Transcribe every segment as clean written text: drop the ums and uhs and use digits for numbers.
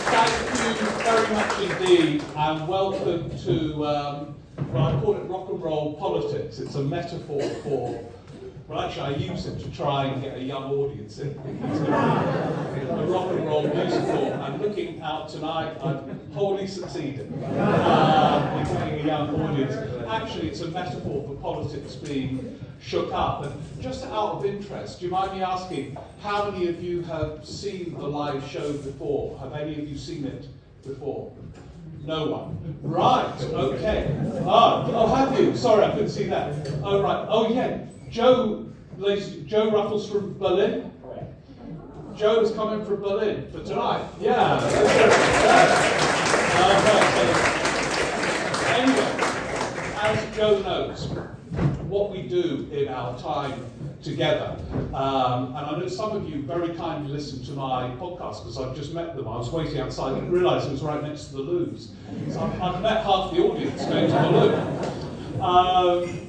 Thank you very much indeed, and welcome to, well, I call it rock and roll politics. It's a metaphor for, well, actually I use it to try and get a young audience in. A rock and roll musical, and looking out tonight, I've wholly succeeded in getting a young audience. Actually, it's a metaphor for politics being shook up. And just out of interest, do you mind me asking, how many of you have seen the live show before? Have any of you seen it before? No one. Right, okay. Oh, have you? Sorry, I couldn't see that. Oh, right. Oh, yeah. Joe Ruffles from Berlin? Joe is coming from Berlin for tonight. Yeah. Anyway, as Joe knows, what we do in our time together, and I know some of you very kindly listened to my podcast because I've just met them. I was waiting outside and didn't realise it was right next to the loos. So I've met half the audience going to the loo.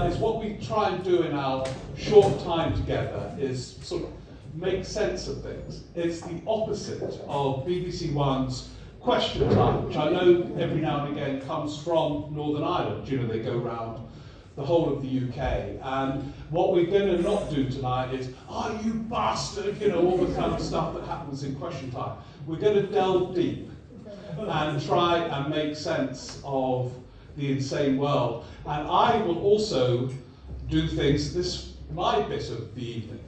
Is what we try and do in our short time together is sort of make sense of things. It's the opposite of BBC One's Question Time, which I know every now and again comes from Northern Ireland. You know, they go round the whole of the UK. And what we're going to not do tonight is, oh, you bastard, you know, all the kind of stuff that happens in Question Time. We're going to delve deep and try and make sense of the insane world. And I will also do things, my bit of the evening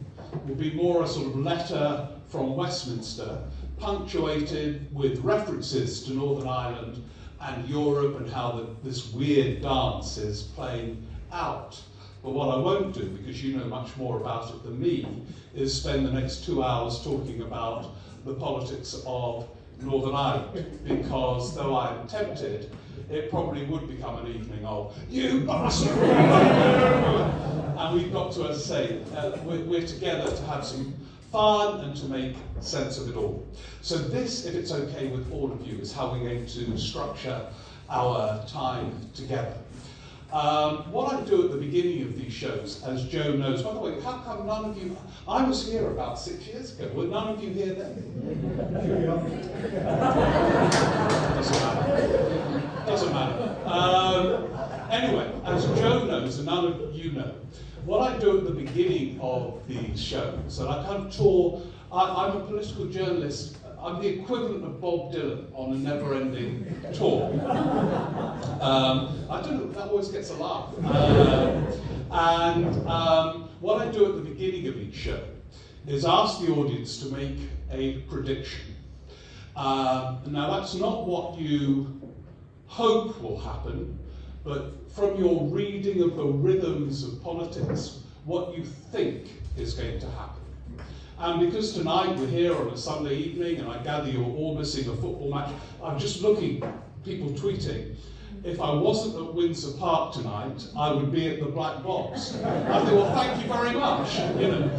will be more a sort of letter from Westminster, punctuated with references to Northern Ireland and Europe and how this weird dance is playing out. But what I won't do, because you know much more about it than me, is spend the next 2 hours talking about the politics of Northern Ireland, because though I'm tempted, it probably would become an evening of, you bastard! And we've got to, as I say, we're together to have some fun and to make sense of it all. So this, if it's okay with all of you, is how we're going to structure our time together. What I do at the beginning of these shows, as Joe knows, by the way, how come none of you, I was here about 6 years ago, were none of you here then? Doesn't matter. Anyway, as Joe knows, and none of you know, what I do at the beginning of these shows, and I kind of tour, I'm a political journalist. I'm the equivalent of Bob Dylan on a never-ending tour. I don't know, that always gets a laugh. What I do at the beginning of each show is ask the audience to make a prediction. Now that's not what you hope will happen, but from your reading of the rhythms of politics, what you think is going to happen. And because tonight we're here on a Sunday evening, and I gather you're all missing a football match, I'm just looking, people tweeting, if I wasn't at Windsor Park tonight, I would be at the Black Box. I think, well, thank you very much. You know,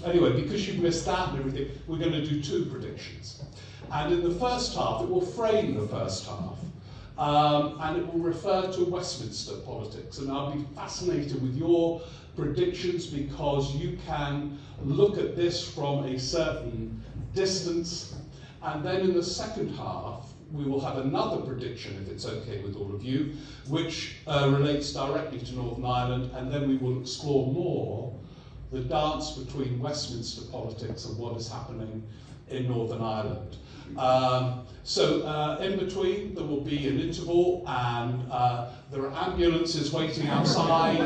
anyway, because you've missed that and everything, we're going to do 2 predictions. And in the first half, it will frame the first half. And it will refer to Westminster politics. And I'll be fascinated with your predictions because you can look at this from a certain distance. And then in the second half, we will have another prediction, if it's okay with all of you, which relates directly to Northern Ireland. And then we will explore more the dance between Westminster politics and what is happening in Northern Ireland. In between there will be an interval, and there are ambulances waiting outside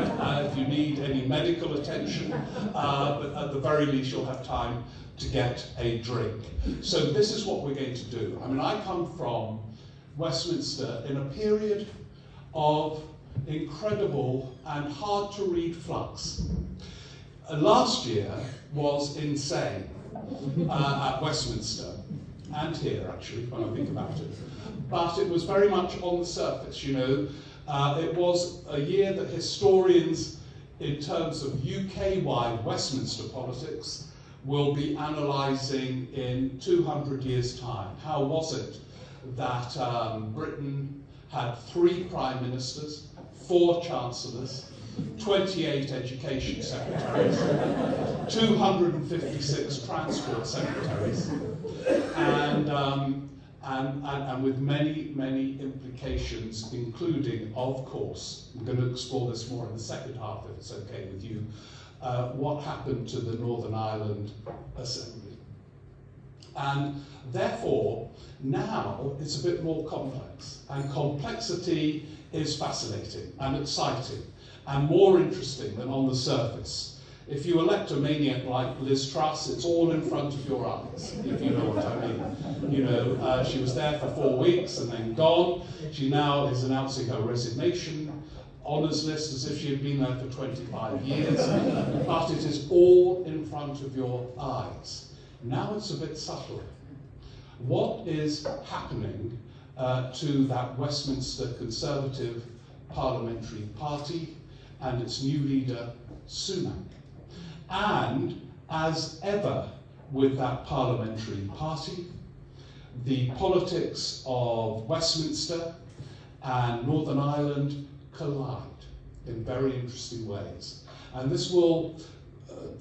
if you need any medical attention, but at the very least you'll have time to get a drink. So this is what we're going to do. I mean, I come from Westminster in a period of incredible and hard to read flux. Last year was insane at Westminster, and here actually, when I think about it. But it was very much on the surface, you know. It was a year that historians, in terms of UK-wide Westminster politics, will be analysing in 200 years' time. How was it that Britain had 3 prime ministers, 4 chancellors, 28 education secretaries, 256 transport secretaries, and with many implications, including, of course, I'm going to explore this more in the second half, if it's okay with you, what happened to the Northern Ireland Assembly. And therefore, now it's a bit more complex, and complexity is fascinating and exciting and more interesting than on the surface. If you elect a maniac like Liz Truss, it's all in front of your eyes, if you know what I mean. You know, she was there for 4 weeks and then gone. She now is announcing her resignation honours list as if she had been there for 25 years. But it is all in front of your eyes. Now it's a bit subtler. What is happening to that Westminster Conservative Parliamentary Party and its new leader, Sunak? And as ever with that parliamentary party, the politics of Westminster and Northern Ireland collide in very interesting ways. And this will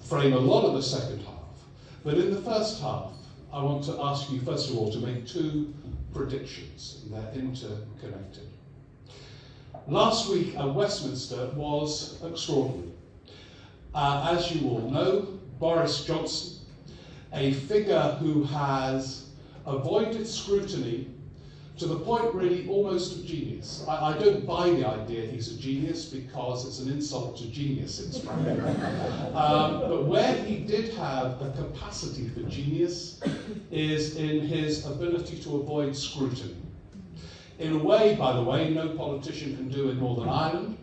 frame a lot of the second half. But in the first half, I want to ask you, first of all, to make 2 predictions, and they're interconnected. Last week at Westminster was extraordinary. As you all know, Boris Johnson, a figure who has avoided scrutiny to the point really almost of genius. I don't buy the idea he's a genius because it's an insult to genius in Scotland. But where he did have a capacity for genius is in his ability to avoid scrutiny. In a way, by the way, no politician can do in Northern Ireland,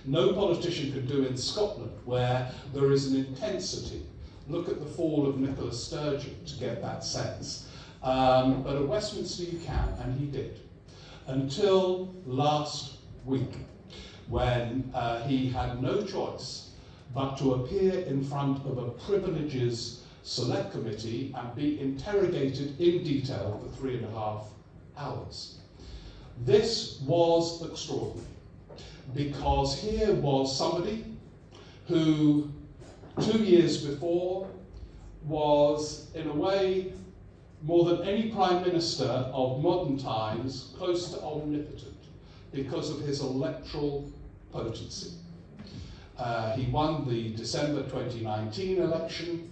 no politician can do in Scotland, where there is an intensity. Look at the fall of Nicola Sturgeon to get that sense. But at Westminster you can, and he did. Until last week, when he had no choice but to appear in front of a Privileges Select Committee and be interrogated in detail for 3.5 hours. This was extraordinary, because here was somebody who 2 years before was, in a way, more than any Prime Minister of modern times, close to omnipotent because of his electoral potency. He won the December 2019 election,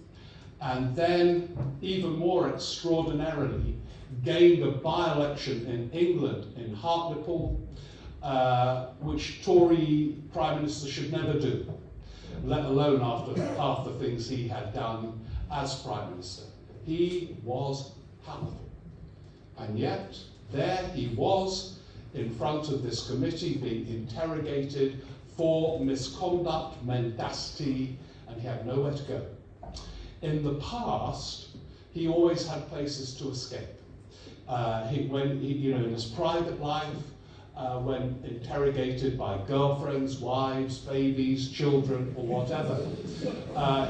and then, even more extraordinarily, gained a by-election in England, in Hartlepool, which Tory Prime Ministers should never do, let alone after half the things he had done as Prime Minister. He was powerful. And yet, there he was, in front of this committee, being interrogated for misconduct, mendacity, and he had nowhere to go. In the past, he always had places to escape. In his private life, when interrogated by girlfriends, wives, babies, children, or whatever,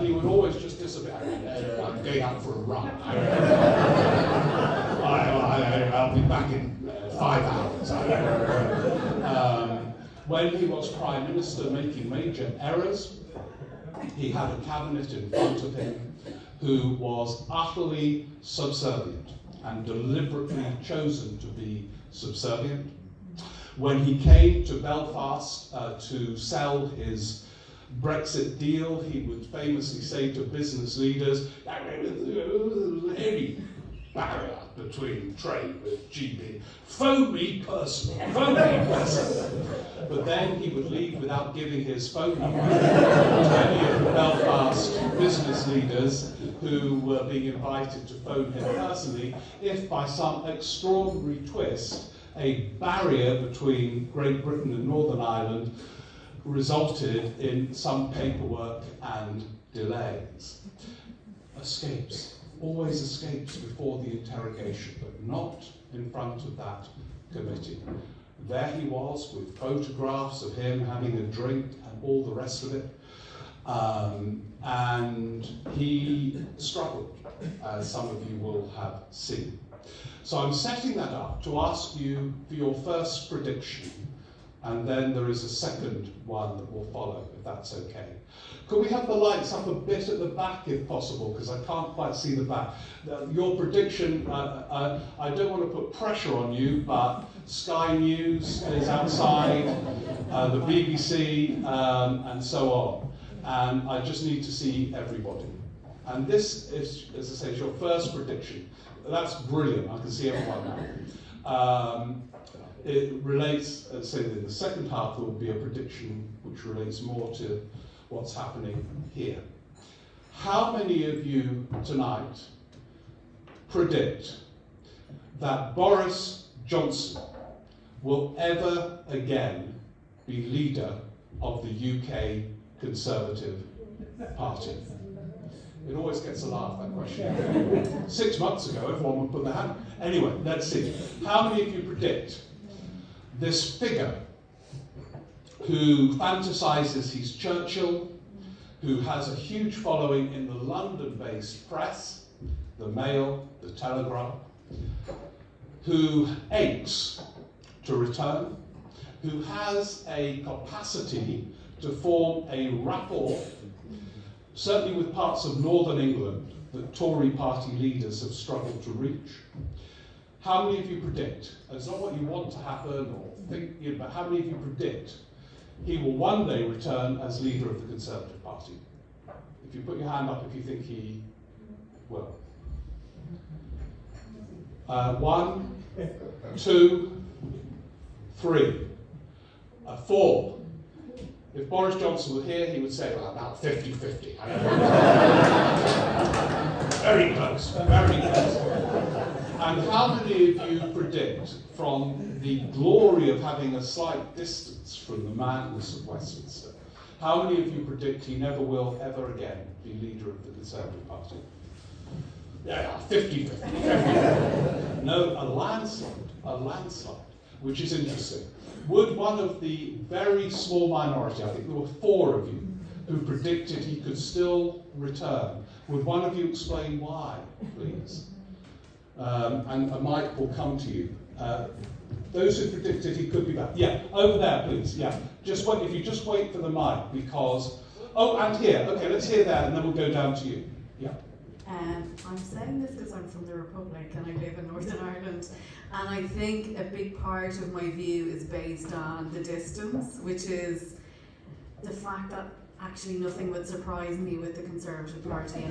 he would always just disappear. I'm going out for a run. I'll be back in 5 hours. When he was Prime Minister making major errors, he had a cabinet in front of him who was utterly subservient and deliberately chosen to be subservient. When he came to Belfast to sell his Brexit deal, he would famously say to business leaders, any barrier between trade with GB, phone me personally, phone me personally. But then he would leave without giving his phone number to any of the Belfast business leaders who were being invited to phone him personally, if by some extraordinary twist, a barrier between Great Britain and Northern Ireland resulted in some paperwork and delays. Escapes, always escapes before the interrogation, but not in front of that committee. There he was with photographs of him having a drink and all the rest of it. And he struggled, as some of you will have seen. So I'm setting that up to ask you for your first prediction and then there is a second one that will follow, if that's okay. Could we have the lights up a bit at the back, if possible, because I can't quite see the back. Your prediction, I don't want to put pressure on you, but Sky News is outside, the BBC, and so on. And I just need to see everybody. And this is, as I say, is your first prediction. That's brilliant, I can see everyone now. It relates, say that in the second half there will be a prediction which relates more to what's happening here. How many of you tonight predict that Boris Johnson will ever again be leader of the UK Conservative Party? It always gets a laugh, that question. 6 months ago, everyone would put their hand. Anyway, let's see. How many of you predict this figure who fantasises he's Churchill, who has a huge following in the London-based press, the Mail, the Telegraph, who aches to return, who has a capacity to form a rapport, certainly with parts of northern England, that Tory party leaders have struggled to reach? How many of you predict, it's not what you want to happen or think, but how many of you predict he will one day return as leader of the Conservative Party? If you put your hand up if you think he will. 1, 2, 3, 4. If Boris Johnson were here, he would say, well, about 50-50. Very close, very close. And how many of you predict, from the glory of having a slight distance from the madness of Westminster, how many of you predict he never will ever again be leader of the Conservative Party? Yeah, 50-50. No, a landslide, which is interesting. Would one of the very small minority, I think there were 4 of you, who predicted he could still return, would one of you explain why, please? And a mic will come to you. Those who predicted he could be back. Yeah, over there, please. Yeah, just wait. If you just wait for the mic, because and here. Okay, let's hear that, and then we'll go down to you. Yeah. I'm saying this because I'm from the Republic and I live in Northern Ireland, and I think a big part of my view is based on the distance, which is the fact that actually nothing would surprise me with the Conservative Party.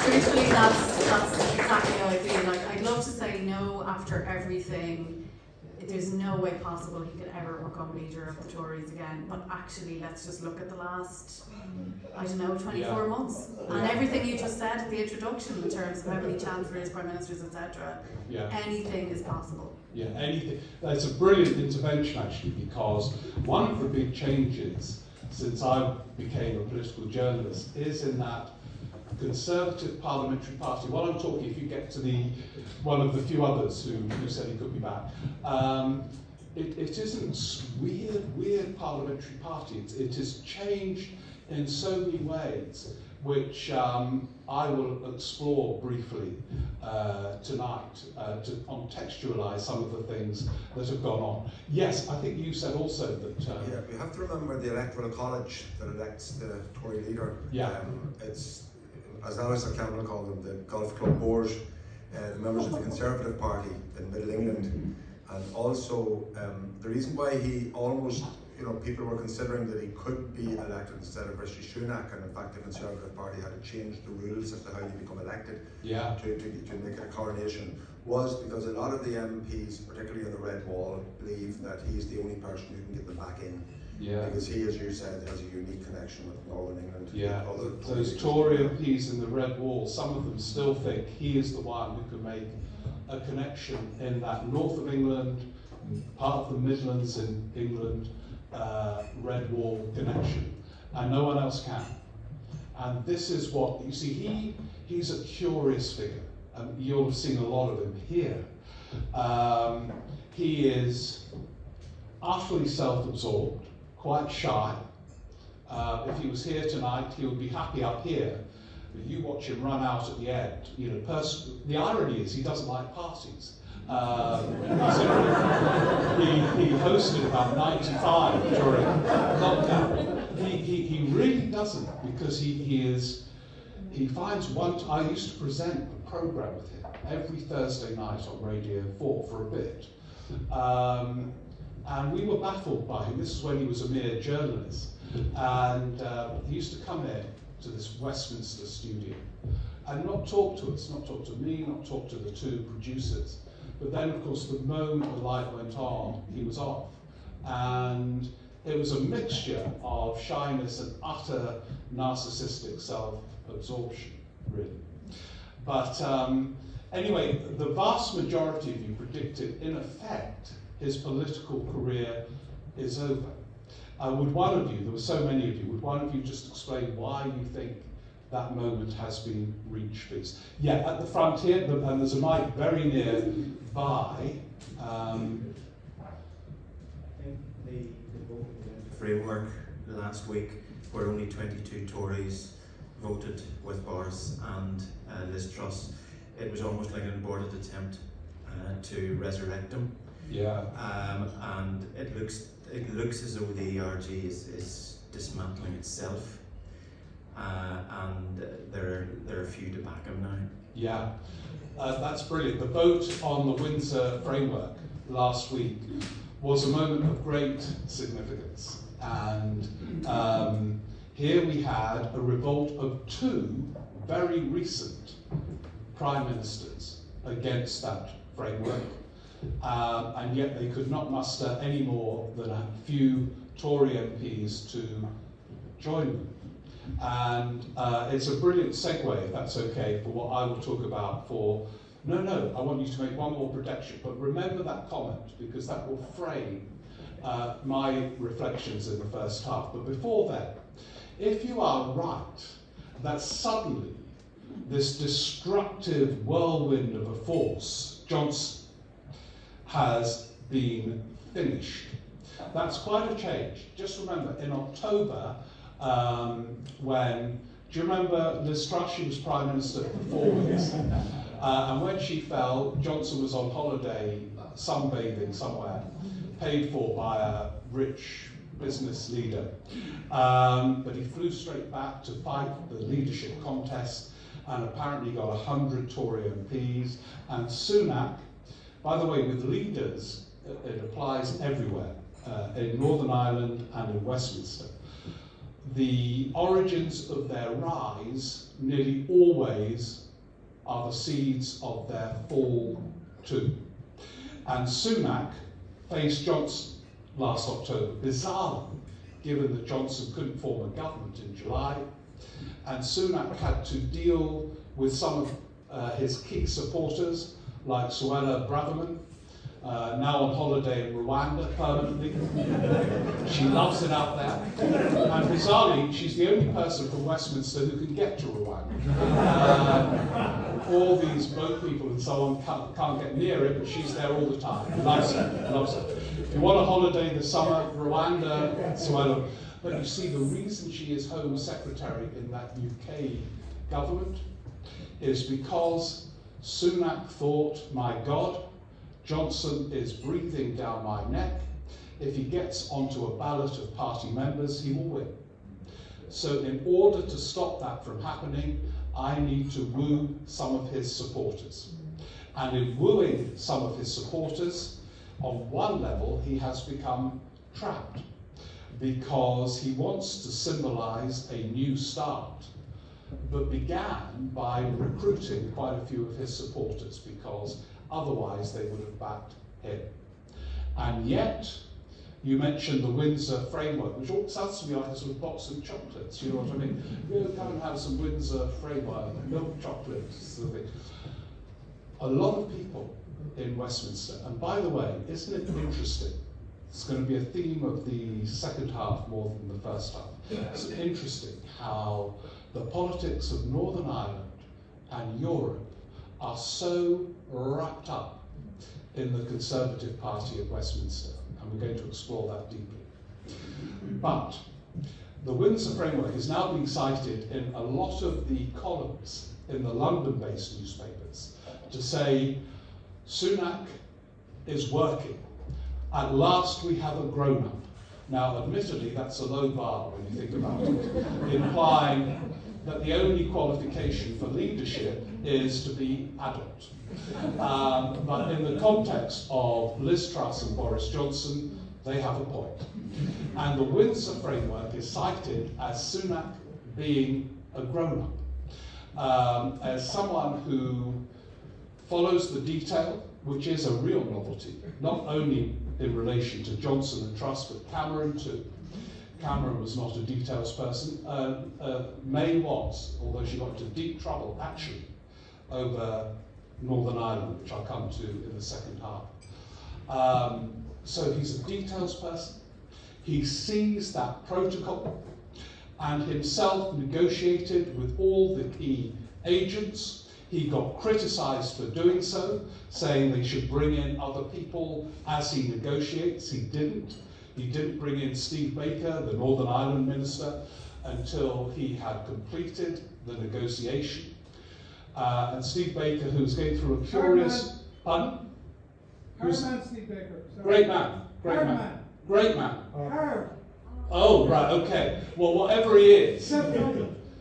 Truthfully, that's exactly how I feel. Like, I'd love to say no after everything. There's no way possible he could ever become leader of the Tories again. But actually, let's just look at the last, 24 months. And everything you just said at the introduction in terms of how many chancellors, prime ministers, etc. Anything is possible. Yeah, anything. That's a brilliant intervention, actually, because one of the big changes since I became a political journalist is in that Conservative Parliamentary Party. While I'm talking, if you get to one of the few others who said he could be back, it isn't weird parliamentary party. It has changed in so many ways, which I will explore briefly tonight to contextualise some of the things that have gone on. Yes, I think you said also that... yeah, we have to remember the Electoral College that elects the Tory leader. Yeah. It's, as Alistair Campbell called them, the Golf Club Board, the members of the Conservative Party in Middle England, and also the reason why he almost, people were considering that he could be elected instead of Rishi Sunak, and in fact the Conservative Party had to change the rules as to how you become elected to make it a coronation, was because a lot of the MPs, particularly in the Red Wall, believe that he's the only person who can get them back in. Yeah. Because he, as you said, has a unique connection with Northern England. Yeah, those Tory MPs in the Red Wall, some of them still think he is the one who can make a connection in that north of England, part of the Midlands in England, Red Wall connection, and no one else can. And this is what, you see, he's a curious figure, and you'll have seen a lot of him here. He is utterly self-absorbed, quite shy. If he was here tonight, he would be happy up here. but you watch him run out at the end. You know, the irony is he doesn't like parties. He hosted about 95 during lockdown. He really doesn't, because he finds I used to present a program with him every Thursday night on Radio 4 for a bit. And we were baffled by him. This is when he was a mere journalist. And he used to come in to this Westminster studio and not talk to us, not talk to me, not talk to the two producers. But then, of course, the moment the light went on, he was off. And it was a mixture of shyness and utter narcissistic self-absorption, really. But anyway, the vast majority of you predicted, in effect, his political career is over. Would one of you, there were so many of you, would one of you just explain why you think that moment has been reached, please? Yeah, at the front here, and there's a mic very near by. I think the vote framework last week, where only 22 Tories voted with Boris and Liz Truss, it was almost like an aborted attempt to resurrect him. Yeah. And it looks as though the ERG is dismantling itself, and there are a few to back him now. Yeah, that's brilliant. The vote on the Windsor framework last week was a moment of great significance, and here we had a revolt of two very recent prime ministers against that framework. And yet they could not muster any more than a few Tory MPs to join them. And it's a brilliant segue, if that's okay, for what I will talk about for... No, I want you to make one more prediction, but remember that comment, because that will frame my reflections in the first half. But before then, if you are right, that suddenly this destructive whirlwind of a force, Johnson, has been finished. That's quite a change. Just remember, in October, do you remember Liz Truss? She was Prime Minister for 4 weeks. And when she fell, Johnson was on holiday, sunbathing somewhere, paid for by a rich business leader. But he flew straight back to fight the leadership contest, and apparently got 100 Tory MPs. And Sunak, by the way, with leaders, it applies everywhere, in Northern Ireland and in Westminster. The origins of their rise nearly always are the seeds of their fall too. And Sunak faced Johnson last October, bizarrely, given that Johnson couldn't form a government in July. And Sunak had to deal with some of his key supporters, like Suella Braverman, now on holiday in Rwanda permanently. She loves it out there. And bizarrely, she's the only person from Westminster who can get to Rwanda. All these boat people and so on can't get near it, but she's there all the time. Loves it. If you want a holiday this summer, Rwanda, Suella. But you see, the reason she is Home Secretary in that UK government is because Sunak thought, my God, Johnson is breathing down my neck. If he gets onto a ballot of party members, he will win. So in order to stop that from happening, I need to woo some of his supporters. And in wooing some of his supporters, on one level, he has become trapped, because he wants to symbolize a new start, but began by recruiting quite a few of his supporters, because otherwise they would have backed him. And yet, you mentioned the Windsor framework, which all sounds to me like a sort of box of chocolates, you know what I mean? We'll come and have some Windsor framework, milk chocolate, sort of thing. A lot of people in Westminster, and by the way, isn't it interesting? It's going to be a theme of the second half more than the first half. It's interesting how the politics of Northern Ireland and Europe are so wrapped up in the Conservative Party of Westminster, and we're going to explore that deeply. But the Windsor framework is now being cited in a lot of the columns in the London-based newspapers to say Sunak is working. At last we have a grown-up. Now, admittedly, that's a low bar when you think about it, implying that the only qualification for leadership is to be adult. But in the context of Liz Truss and Boris Johnson, they have a point. And the Windsor framework is cited as Sunak being a grown-up, as someone who follows the detail, which is a real novelty, not only in relation to Johnson and Truss, but Cameron too. Cameron was not a details person. May was, although she got into deep trouble, actually, over Northern Ireland, which I'll come to in the second half. So he's a details person. He sees that protocol and himself negotiated with all the key agents. He got criticised for doing so, saying they should bring in other people as he negotiates. He didn't. He didn't bring in Steve Baker, the Northern Ireland minister, until he had completed the negotiation. And Steve Baker, who's going through a curious... Pardon? Steve Baker. Sorry. Great man. Great man. Great man. Oh, right, okay. Well, whatever he is,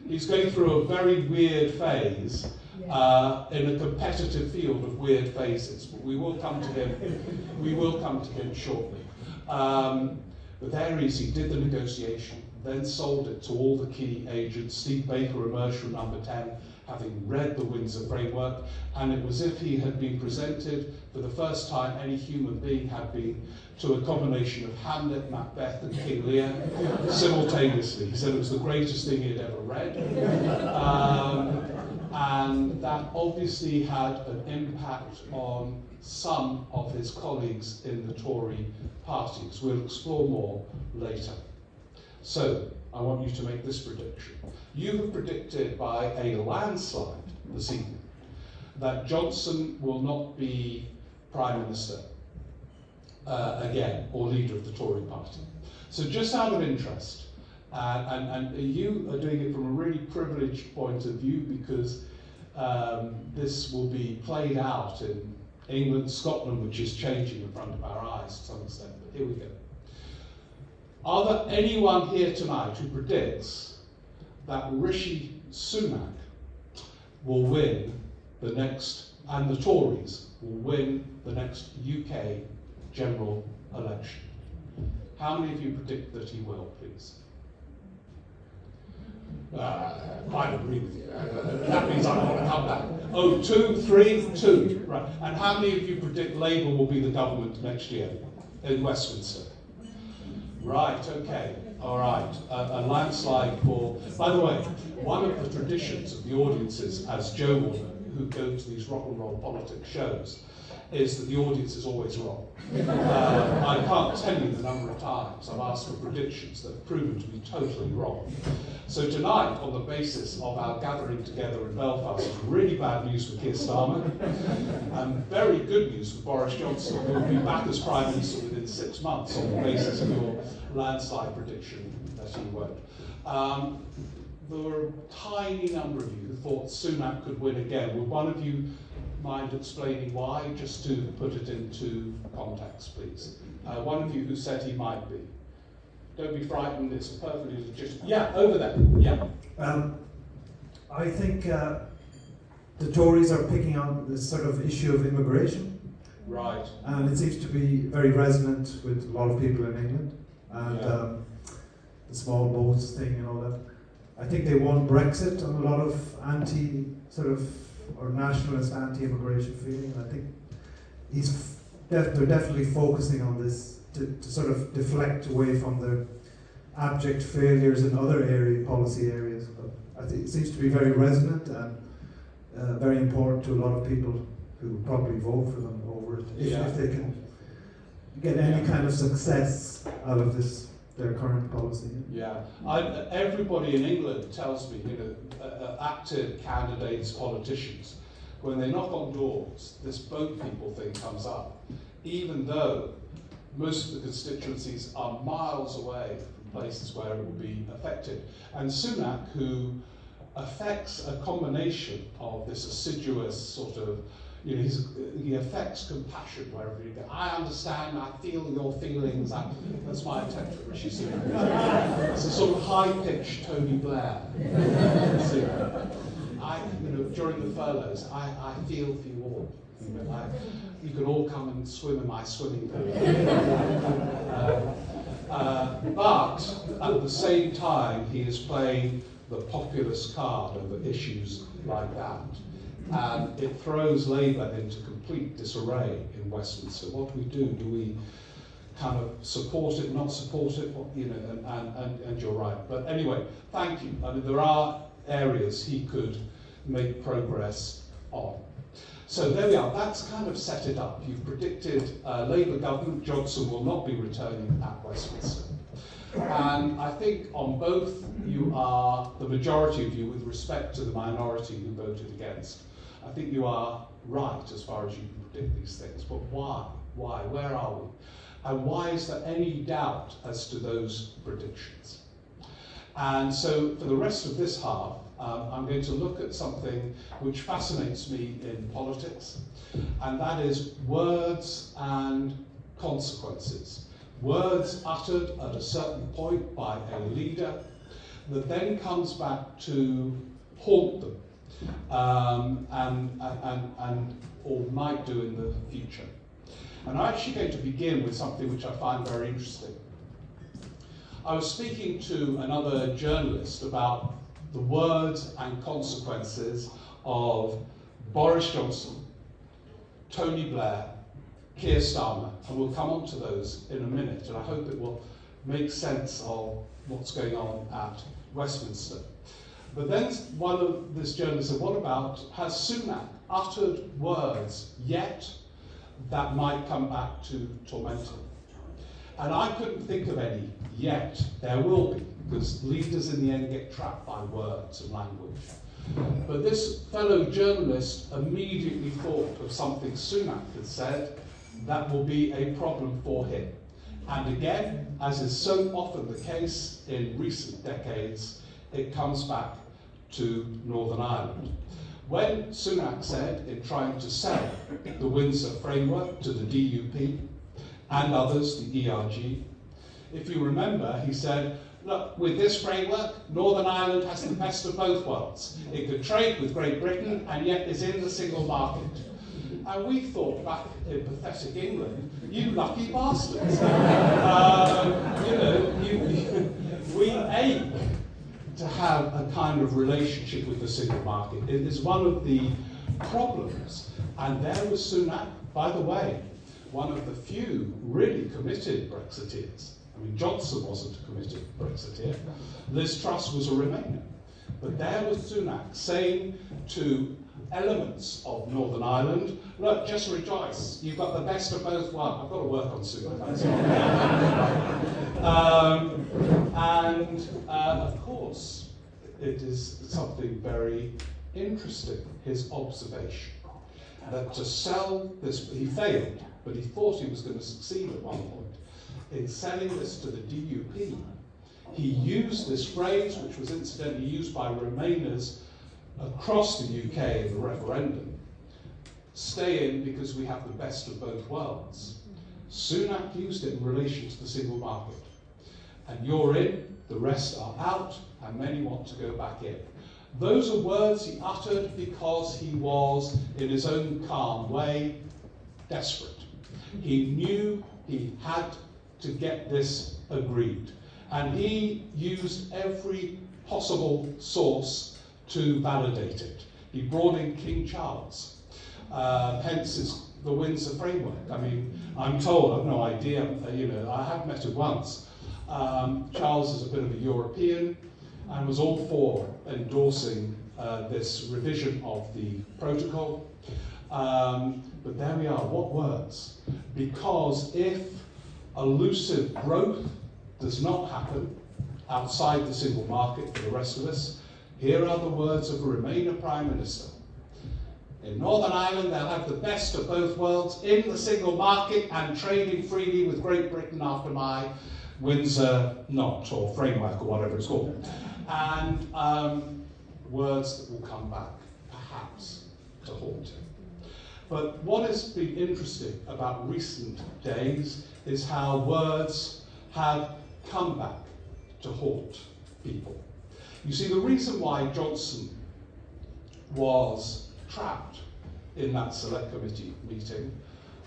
he's going through a very weird phase in a competitive field of weird phases. But we will come to him. We will come to him shortly. But there he is. He did the negotiation, then sold it to all the key agents. Steve Baker emerged from number 10, having read the Windsor framework, and it was as if he had been presented for the first time any human being had been to a combination of Hamlet, Macbeth, and King Lear simultaneously. He said it was the greatest thing he had ever read. And that obviously had an impact on some of his colleagues in the Tory parties. We'll explore more later. So, I want you to make this prediction. You have predicted by a landslide this evening that Johnson will not be Prime Minister again, or leader of the Tory party. So just out of interest, and you are doing it from a really privileged point of view because this will be played out in England, Scotland, which is changing in front of our eyes to some extent, but here we go. Are there anyone here tonight who predicts that Rishi Sunak will win the next, and the Tories will win the next UK general election? How many of you predict that he will, please? I agree with you. That means I want to come back. Oh, 2, 3, 2. Right. And how many of you predict Labour will be the government next year in Westminster? Right, okay, all right. A landslide for... By the way, one of the traditions of the audiences, as Joe will know, who go to these rock and roll politics shows, is that the audience is always wrong. I can't tell you the number of times I've asked for predictions that have proven to be totally wrong. So tonight, on the basis of our gathering together in Belfast, is really bad news for Keir Starmer, and very good news for Boris Johnson, who will be back as Prime Minister within 6 months on the basis of your landslide prediction that he won't. There were a tiny number of you who thought Sunak could win again. Would one of you mind explaining why, just to put it into context, please? One of you who said he might be. Don't be frightened, it's perfectly legitimate. Yeah, over there, yeah. I think the Tories are picking on this sort of issue of immigration. Right. And it seems to be very resonant with a lot of people in England. And the small boats thing and all that. I think they won Brexit on a lot of or nationalist anti-immigration feeling. I think they're definitely focusing on this to sort of deflect away from the abject failures in other policy areas. But I think it seems to be very resonant and very important to a lot of people who probably vote for them over it. If they can get any kind of success out of their current policy. Yeah, everybody in England tells me, active candidates, politicians, when they knock on doors, this boat people thing comes up, even though most of the constituencies are miles away from places where it will be affected. And Sunak, who affects a combination of this assiduous sort of, he affects compassion wherever you go. I understand, I feel your feelings. That's my attempt at Rishi Sunak. It's a sort of high-pitched Tony Blair. During the furloughs, I feel for you all. You can all come and swim in my swimming pool. But at the same time, he is playing the populist card over issues like that. And it throws Labour into complete disarray in Westminster. What do? Do we kind of support it, not support it? And you're right. But anyway, thank you. I mean, there are areas he could make progress on. So there we are. That's kind of set it up. You've predicted Labour government, Johnson will not be returning at Westminster. And I think on both, you are, the majority of you, with respect to the minority who voted against, I think you are right as far as you can predict these things. But why? Why? Where are we? And why is there any doubt as to those predictions? And so for the rest of this half, I'm going to look at something which fascinates me in politics, and that is words and consequences. Words uttered at a certain point by a leader that then comes back to haunt them, or might do in the future. And I'm actually going to begin with something which I find very interesting. I was speaking to another journalist about the words and consequences of Boris Johnson, Tony Blair, Keir Starmer, and we'll come on to those in a minute, and I hope it will make sense of what's going on at Westminster. But then this journalist said, what about, has Sunak uttered words yet that might come back to torment him? And I couldn't think of any yet. There will be, because leaders in the end get trapped by words and language. But this fellow journalist immediately thought of something Sunak had said that will be a problem for him. And again, as is so often the case in recent decades, it comes back to Northern Ireland. When Sunak said, in trying to sell the Windsor framework to the DUP and others, the ERG, if you remember, he said, look, with this framework, Northern Ireland has the best of both worlds. It could trade with Great Britain and yet is in the single market. And we thought back in pathetic England, you lucky bastards. We ache to have a kind of relationship with the single market. It is one of the problems. And there was Sunak, by the way, one of the few really committed Brexiteers. I mean, Johnson wasn't a committed Brexiteer. Liz Truss was a Remainer. But there was Sunak saying to elements of Northern Ireland, look, just rejoice, you've got the best of both worlds. I've got to work on Sunak. Of course, it is something very interesting, his observation, that to sell this, he failed, but he thought he was going to succeed at one point. In selling this to the DUP, he used this phrase, which was incidentally used by Remainers across the UK in the referendum, stay in because we have the best of both worlds. Sunak used it in relation to the single market. And you're in, the rest are out, and many want to go back in. Those are words he uttered because he was, in his own calm way, desperate. He knew he had to get this agreed. And he used every possible source to validate it. He brought in King Charles, hence the Windsor framework. I mean, I'm told, I've no idea, I have met him once. Charles is a bit of a European and was all for endorsing this revision of the protocol. But there we are, what words? Because if elusive growth does not happen outside the single market for the rest of us, here are the words of a Remainer Prime Minister. In Northern Ireland, they'll have the best of both worlds in the single market and trading freely with Great Britain after my Windsor knot or framework or whatever it's called. And words that will come back, perhaps, to haunt him. But what has been interesting about recent days is how words have come back to haunt people. You see, the reason why Johnson was trapped in that select committee meeting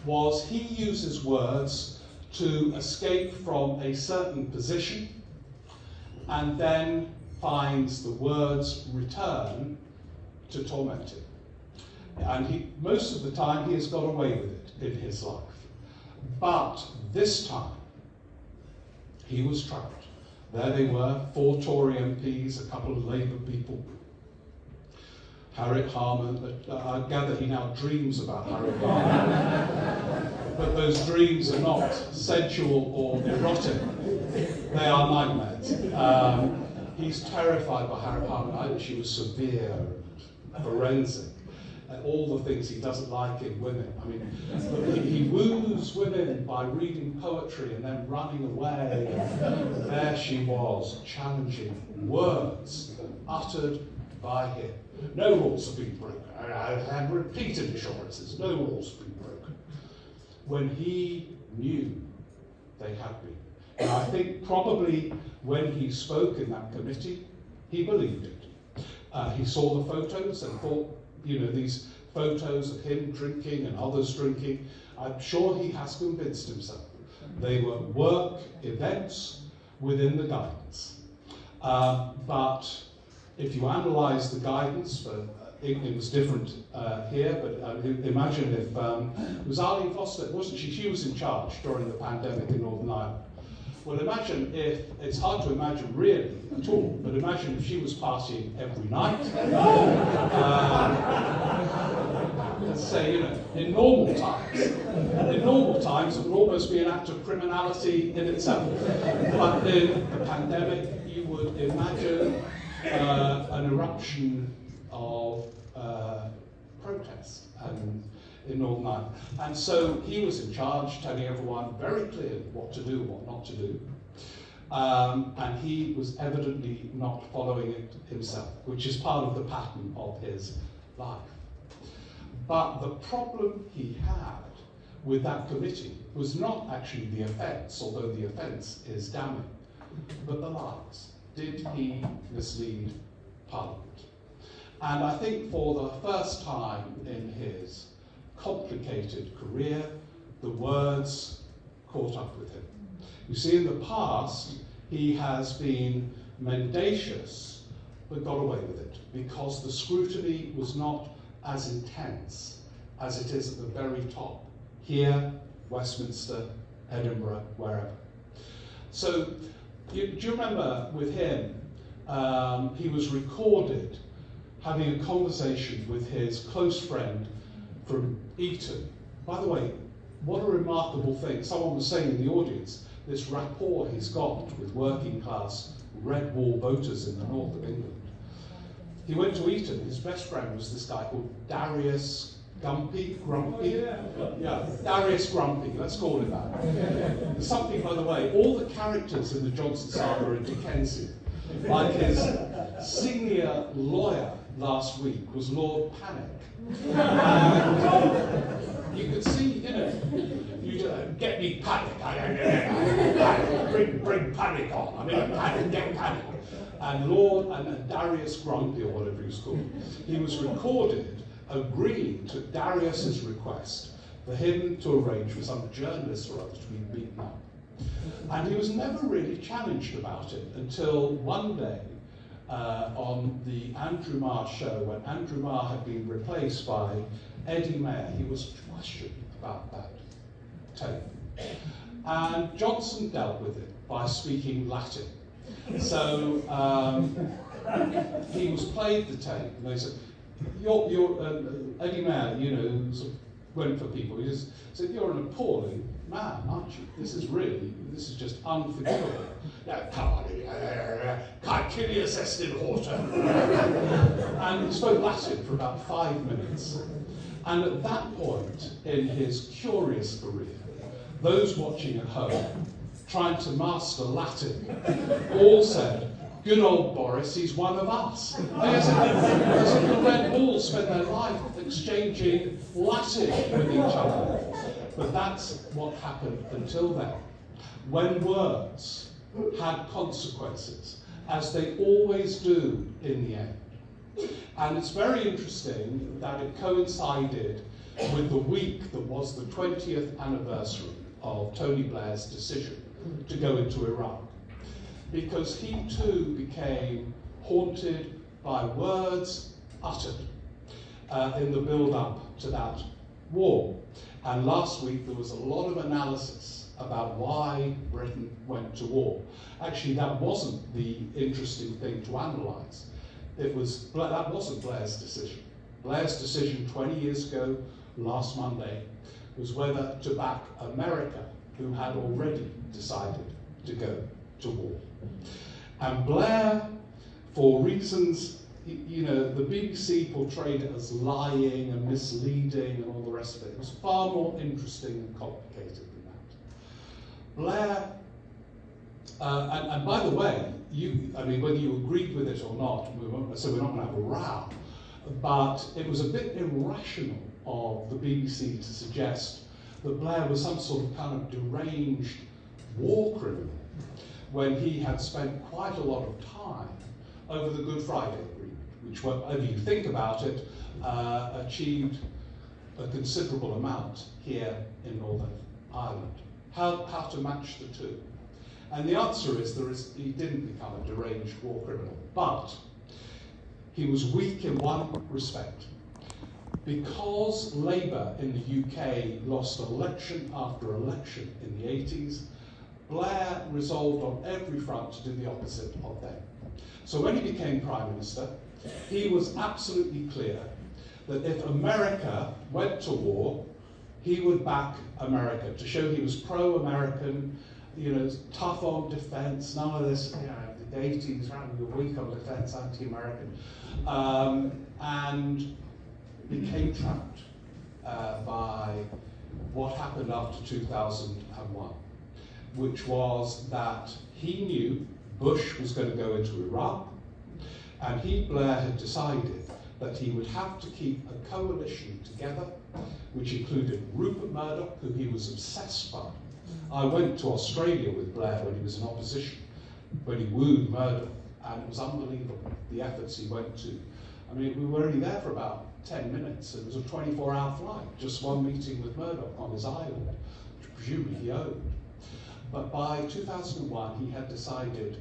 was he uses words to escape from a certain position and then finds the words return to torment him. And most of the time he has got away with it in his life. But this time he was trapped. There they were, 4 Tory MPs, a couple of Labour people. Harriet Harman, I gather he now dreams about Harriet Harman. But those dreams are not sensual or erotic. They are nightmares. He's terrified by Harriet Harman. She was severe and forensic. And all the things he doesn't like in women. I mean, he woos women by reading poetry and then running away. And there she was, challenging words uttered by him. No rules have been broken. I had repeated assurances, no rules have been broken. When he knew they had been. And I think probably when he spoke in that committee, he believed it. He saw the photos and thought, these photos of him drinking and others drinking, I'm sure he has convinced himself. They were work events within the guidance. But if you analyse the guidance, it was different here, but imagine if, it was Arlene Foster, wasn't she? She was in charge during the pandemic in Northern Ireland. Well, imagine if, it's hard to imagine really at all, but imagine if she was partying every night. Let's say, in normal times it would almost be an act of criminality in itself. But in the pandemic, you would imagine an eruption of protest in Northern Ireland. And so he was in charge, telling everyone very clearly what to do and what not to do. And he was evidently not following it himself, which is part of the pattern of his life. But the problem he had with that committee was not actually the offence, although the offence is damning, but the lies. Did he mislead Parliament? And I think for the first time in his complicated career, the words caught up with him. You see, in the past, he has been mendacious, but got away with it, because the scrutiny was not as intense as it is at the very top, here, Westminster, Edinburgh, wherever. So, do you remember with him, he was recorded having a conversation with his close friend from Eton. By the way, what a remarkable thing. Someone was saying in the audience, this rapport he's got with working class red wall voters in the north of England. He went to Eton, his best friend was this guy called Darius Grumpy. Yeah, Darius Grumpy, let's call him that. There's something, by the way, all the characters in the Johnson saga are Dickensian. Like his senior lawyer last week was Lord Panic. And you could see, you get me panic, bring panic on. I mean, panic, get panic. And Darius Grumpy, or whatever he was called, he was recorded agreeing to Darius's request for him to arrange for some journalist or other to be beaten up. And he was never really challenged about it until one day on the Andrew Marr show, when Andrew Marr had been replaced by Eddie Mair. He was questioned about that tape. And Johnson dealt with it by speaking Latin. So he was played the tape, and they said, Eddie Mair, sort of went for people. He just said, "You're an appalling man, aren't you? This is just unforgivable. Caecilius est in horta." And he spoke Latin for about 5 minutes. And at that point in his curious career, those watching at home trying to master Latin, all said, "Good old Boris, he's one of us." As if the Red Bulls spend their life exchanging Latin with each other. But that's what happened until then. When words had consequences, as they always do in the end. And it's very interesting that it coincided with the week that was the 20th anniversary of Tony Blair's decision to go into Iraq. Because he too became haunted by words uttered in the build-up to that war. And last week there was a lot of analysis about why Britain went to war. Actually, that wasn't the interesting thing to analyse. That wasn't Blair's decision. Blair's decision 20 years ago, last Monday, was whether to back America, who had already decided to go to war. And Blair, for reasons, the BBC portrayed it as lying and misleading and all the rest of it. It was far more interesting and complicated than that. Blair, and by the way, whether you agreed with it or not, so we're not going to have a row, but it was a bit irrational of the BBC to suggest that Blair was some sort of kind of deranged war criminal when he had spent quite a lot of time over the Good Friday Agreement, which, whether you think about it, achieved a considerable amount here in Northern Ireland. How to match the two? And the answer is he didn't become a deranged war criminal, but he was weak in one respect. Because Labour in the UK lost election after election in the 80s, Blair resolved on every front to do the opposite of them. So when he became Prime Minister, he was absolutely clear that if America went to war, he would back America, to show he was pro-American, tough on defence, none of this, the 80s, we were weak on defence, anti-American, and became trapped by what happened after 2001, which was that he knew Bush was going to go into Iraq, and Blair had decided that he would have to keep a coalition together, which included Rupert Murdoch, who he was obsessed by. I went to Australia with Blair when he was in opposition, when he wooed Murdoch, and it was unbelievable, the efforts he went to. We were only there for about 10 minutes. It was a 24-hour flight, just one meeting with Murdoch on his island, which presumably he owned. But by 2001, he had decided,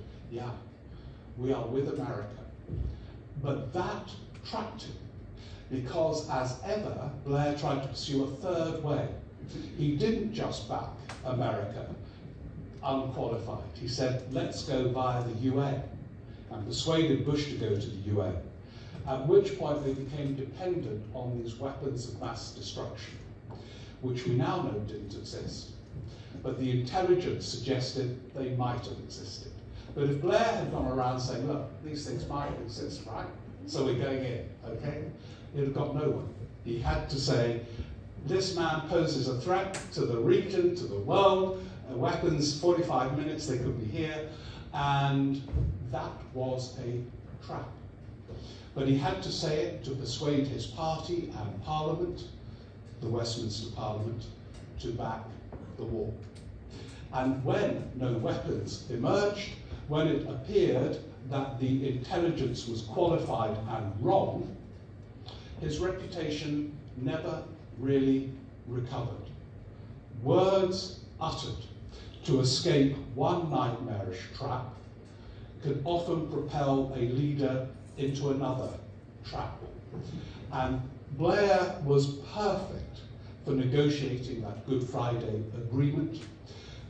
we are with America. But that trapped him, because as ever, Blair tried to pursue a third way. He didn't just back America unqualified. He said, let's go via the UN, and persuaded Bush to go to the UN, at which point they became dependent on these weapons of mass destruction, which we now know didn't exist. But the intelligence suggested they might have existed. But if Blair had gone around saying, look, these things might exist, right? So we're going in, okay? It would have got nowhere. He had to say, this man poses a threat to the region, to the world, weapons, 45 minutes, they could be here, and that was a trap. But he had to say it to persuade his party and Parliament, the Westminster Parliament, to back the war. And when no weapons emerged, when it appeared that the intelligence was qualified and wrong, his reputation never really recovered. Words uttered to escape one nightmarish trap could often propel a leader into another trap. And Blair was perfect for negotiating that Good Friday Agreement,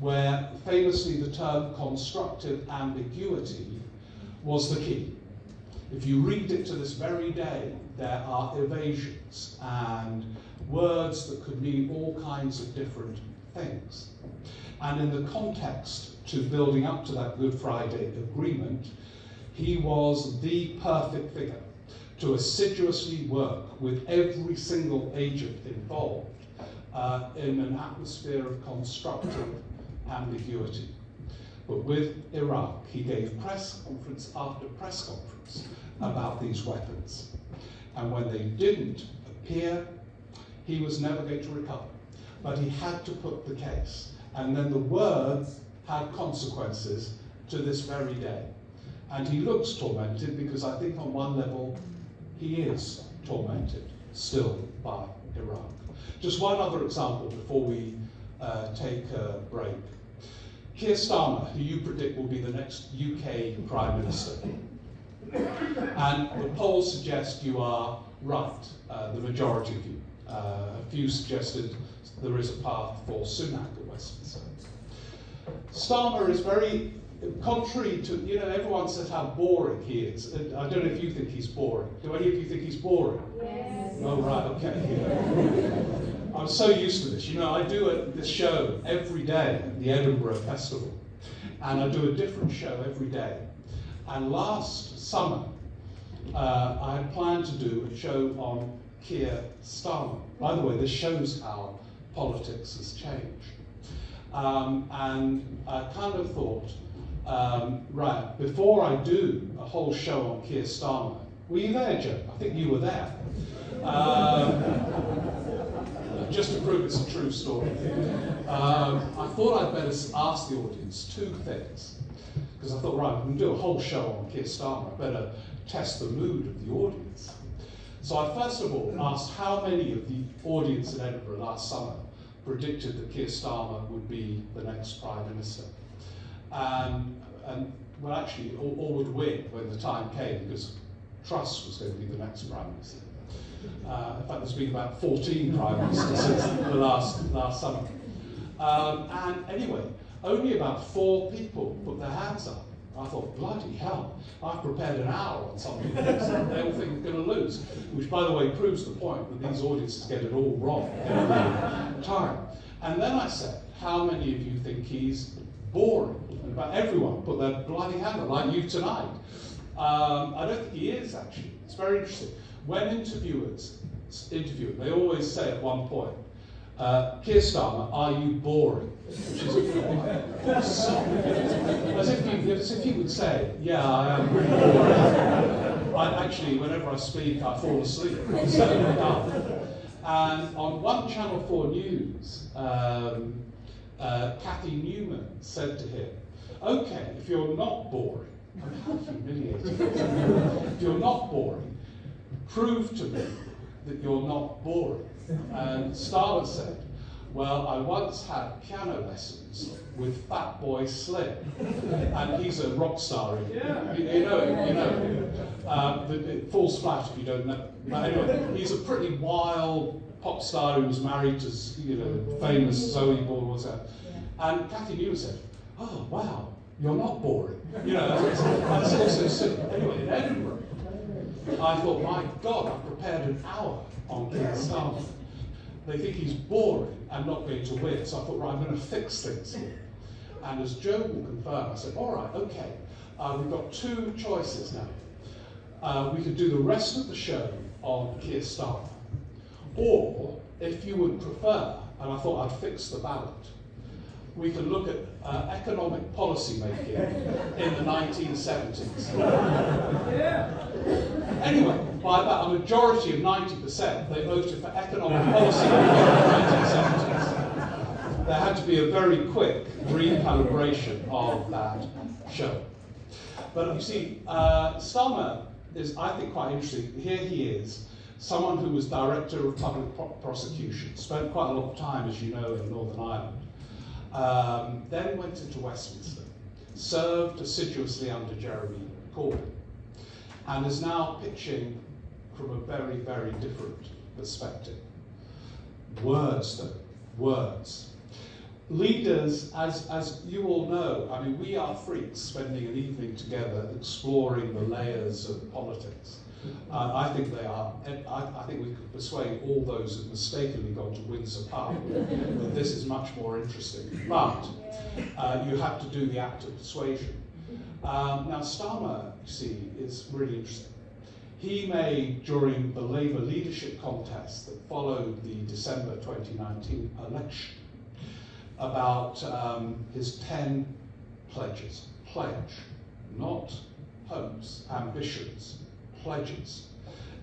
where famously the term constructive ambiguity was the key. If you read it to this very day, there are evasions and words that could mean all kinds of different things. And in the context to building up to that Good Friday Agreement, he was the perfect figure to assiduously work with every single agent involved in an atmosphere of constructive ambiguity. But with Iraq, he gave press conference after press conference about these weapons. And when they didn't appear, he was never going to recover. But he had to put the case. And then the words had consequences to this very day. And he looks tormented because I think on one level he is tormented still by Iraq. Just one other example before we take a break. Keir Starmer, who you predict will be the next UK Prime Minister. And the polls suggest you are right, the majority of you. A few suggested there is a path for Sunak at Westminster. Starmer is very, contrary to, everyone says how boring he is. I don't know if you think he's boring. Do any of you think he's boring? Yes. Oh, right, okay. I'm so used to this. I do this show every day at the Edinburgh Festival. And I do a different show every day. And last summer, I had planned to do a show on Keir Starmer. By the way, this shows how politics has changed. And I kind of thought, right, before I do a whole show on Keir Starmer, were you there, Joe? I think you were there. Just to prove it's a true story. I thought I'd better ask the audience two things. Because I thought, right, I'm going to do a whole show on Keir Starmer. I better test the mood of the audience. So I first of all asked how many of the audience in Edinburgh last summer predicted that Keir Starmer would be the next Prime Minister. And well, actually, all would win when the time came, because Truss was going to be the next Prime Minister. In fact, there's been about 14 Prime Ministers since the last summer. And anyway, only about 4 people put their hands up. I thought, bloody hell, I've prepared an hour on something that they all think are going to lose. Which, by the way, proves the point that these audiences get it all wrong every time. And then I said, how many of you think he's boring? And about everyone put their bloody hand up, like you tonight. I don't think he is, actually. It's very interesting. When interviewers interview, they always say at one point, Keir Starmer, are you boring? Which is as if you would say, yeah, I am really boring. Actually, whenever I speak, I fall asleep. I'm so dull. And on one Channel 4 News, Cathy Newman said to him, okay, if you're not boring, how humiliating. If you're not boring, prove to me that you're not boring. And Starmer said, well, I once had piano lessons with Fat Boy Slim, and he's a rock star. You know him. It falls flat if you don't know. But anyway, he's a pretty wild pop star who was married to, famous Zoe Ball, what's that? And Cathy Newman said, oh wow, you're not boring. That's also simple. Anyway, in Edinburgh, I thought, my God, I've prepared an hour on Keir Starmer. They think he's boring and not going to win. So I thought, right, I'm going to fix things here. And as Joe will confirm, I said, all right, okay, we've got 2 choices now. We could do the rest of the show on Keir Starmer. Or, if you would prefer, and I thought I'd fix the ballot, we can look at economic policy making in the 1970s. Anyway, by about a majority of 90%, they voted for economic policy making in the 1970s. There had to be a very quick recalibration of that show. But you see, Starmer is, I think, quite interesting. Here he is, someone who was Director of Public Prosecution, spent quite a lot of time, as you know, in Northern Ireland. Then went into Westminster, served assiduously under Jeremy Corbyn, and is now pitching from a very, very different perspective. Words, though, words. Leaders, as you all know, I mean, we are freaks spending an evening together exploring the layers of politics. I think they are. I think we could persuade all those who've mistakenly gone to Windsor Park that this is much more interesting. But you have to do the act of persuasion. Now, Starmer, you see, is really interesting. He made, during the Labour leadership contest that followed the December 2019 election, about his 10 pledges. Pledge, not hopes, ambitions, pledges.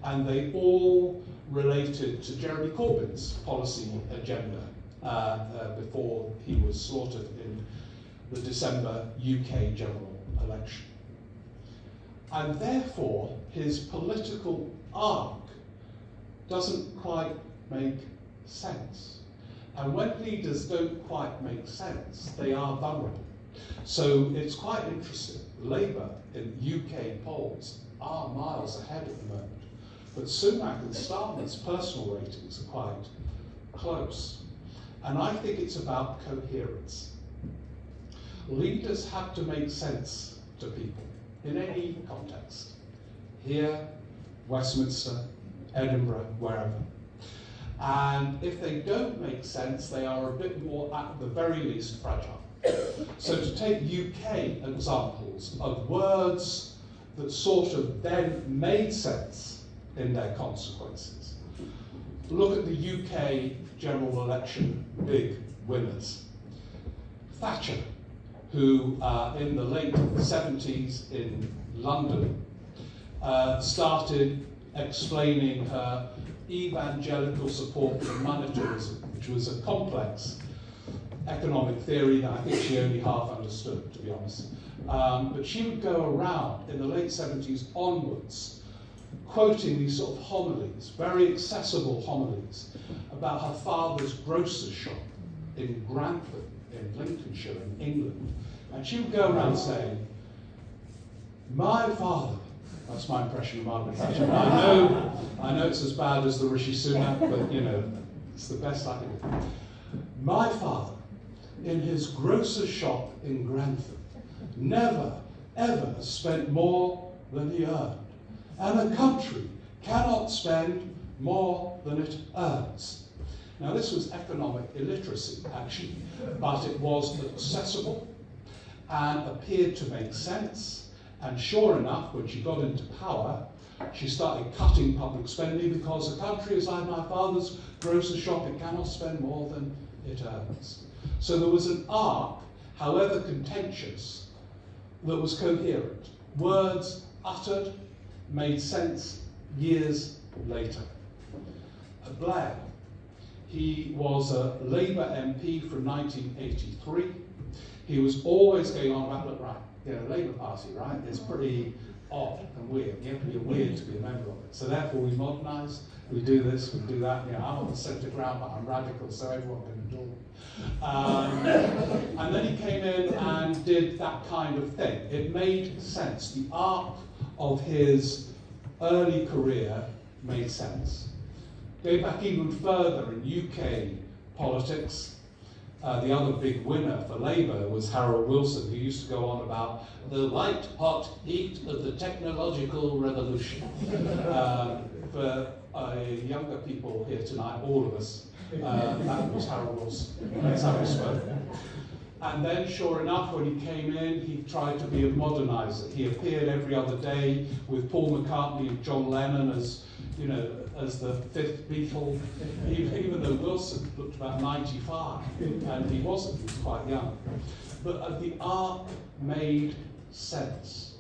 And they all related to Jeremy Corbyn's policy agenda before he was slaughtered in the December UK general election. And therefore, his political arc doesn't quite make sense. And when leaders don't quite make sense, they are vulnerable. So it's quite interesting. Labour in UK polls are miles ahead at the moment. But Sunak and Starmer's personal ratings are quite close. And I think it's about coherence. Leaders have to make sense to people in any context. Here, Westminster, Edinburgh, wherever. And if they don't make sense, they are a bit more, at the very least, fragile. So to take UK examples of words that sort of then made sense in their consequences. Look at the UK general election big winners. Thatcher, who in the late 70s in London started explaining her evangelical support for monetarism, which was a complex economic theory that I think she only half understood, to be honest. But she would go around in the late 70s onwards, quoting these sort of homilies, very accessible homilies, about her father's grocer's shop in Grantham, in Lincolnshire, in England. And she would go around saying, my father, that's my impression of Margaret Thatcher. I know it's as bad as the Rishi Sunak, but you know, it's the best I can do. My father, in his grocer's shop in Grantham, never, ever spent more than he earned. And a country cannot spend more than it earns. Now this was economic illiteracy, actually, but it was accessible and appeared to make sense. And sure enough, when she got into power, she started cutting public spending because a country is like my father's grocer's shop, it cannot spend more than it earns. So there was an arc, however contentious, that was coherent. Words uttered made sense years later. Blair, he was a Labour MP from 1983. He was always going on about, look, right, you know, Labour Party, right, it's pretty odd and weird. You have to be weird to be a member of it. So therefore we modernise, we do this, we do that. You know, I'm on the centre ground, but I'm radical, so everyone can do it. And then he came in and did that kind of thing. It made sense. The arc of his early career made sense. Going back even further in UK politics, the other big winner for Labour was Harold Wilson, who used to go on about the white hot heat of the technological revolution. For younger people here tonight, all of us, that was Harold Wilson. That's how he spoke. And then, sure enough, when he came in, he tried to be a moderniser. He appeared every other day with Paul McCartney and John Lennon as, you know, as the fifth Beatle, even though Wilson looked about 95, and he wasn't, he was quite young. But the arc made sense.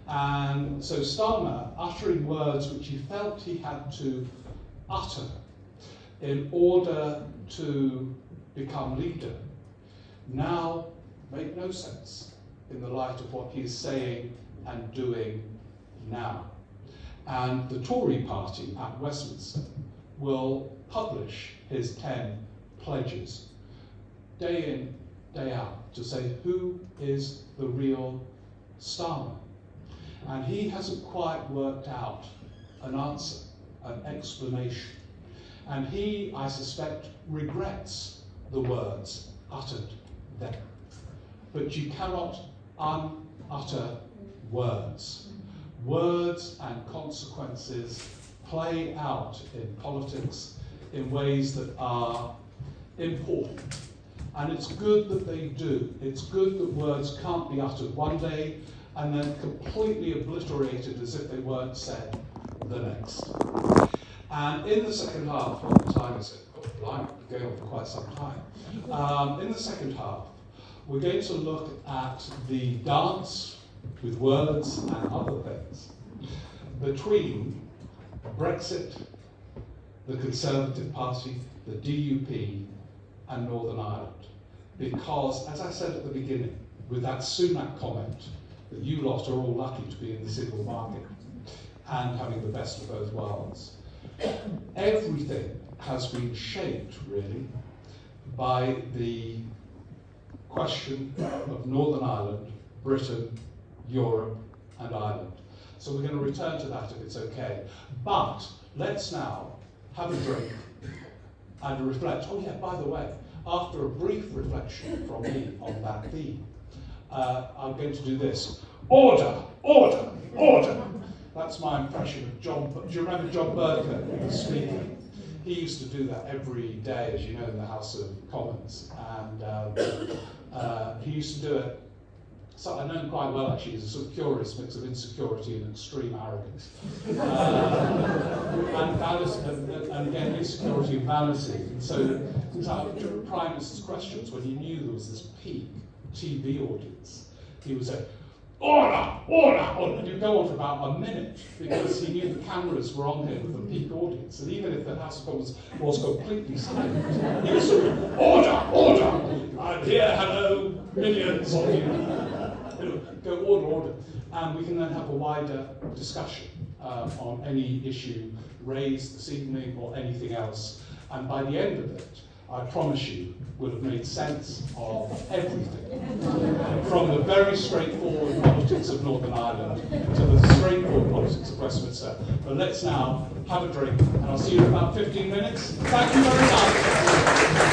And so Starmer, uttering words which he felt he had to utter in order to become leader, now make no sense in the light of what he is saying and doing now. And the Tory party at Westminster will publish his 10 pledges day in, day out to say who is the real Starmer. And he hasn't quite worked out an answer, an explanation. And he, I suspect, regrets the words uttered then. But you cannot unutter words. Words and consequences play out in politics in ways that are important. And it's good that they do. It's good that words can't be uttered one day and then completely obliterated as if they weren't said the next. And in the second half, what time is it? Oh, blimey, we're going on for quite some time. In the second half, We're going to look at the dance with words and other things between Brexit, the Conservative Party, the DUP, and Northern Ireland. Because, as I said at the beginning, with that Sunak comment, that you lot are all lucky to be in the single market and having the best of both worlds. Everything has been shaped, really, by the question of Northern Ireland, Britain, Europe, and Ireland. So we're going to return to that if it's okay. But let's now have a drink and reflect. Oh yeah, by the way, after a brief reflection from me on that theme, I'm going to do this. Order, order, order. That's my impression of John. Do you remember John Bercow, the speaker? He used to do that every day, as you know, in the House of Commons. And he used to do it. So I know him quite well, actually. He's a sort of curious mix of insecurity and extreme arrogance. And again, insecurity and vanity. And so things like during Prime Minister's questions, when he knew there was this peak TV audience, he would say, order, order, order. And he'd go on for about a minute because he knew the cameras were on him with the peak audience. And even if the House of Commons was completely silent, he would sort of, order, order. I'm here, hello, millions of you. Go order, order. And we can then have a wider discussion on any issue raised this evening or anything else. And by the end of it, I promise you, will have made sense of everything. From the very straightforward politics of Northern Ireland to the straightforward politics of Westminster. But let's now have a drink, and I'll see you in about 15 minutes. Thank you very much.